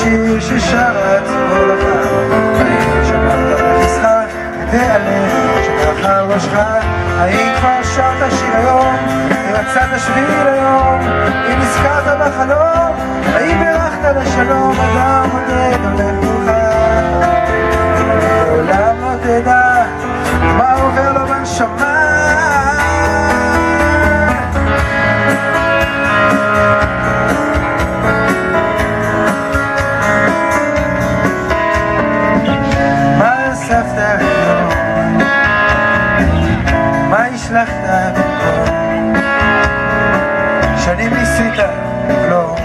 השיר ששרה ציפור לך, שמעת לחסך כדי הלב שככה על ראשך. האם כבר שרת שיר היום, אם יצאת שביל היום, אם נזכרת בחלום, האם בירכת לשלום אדם עודד הולך מולך. לעולם לא תדע מה עובר לו בנשמה, מה השלחת במקום? שנים ניסית, לא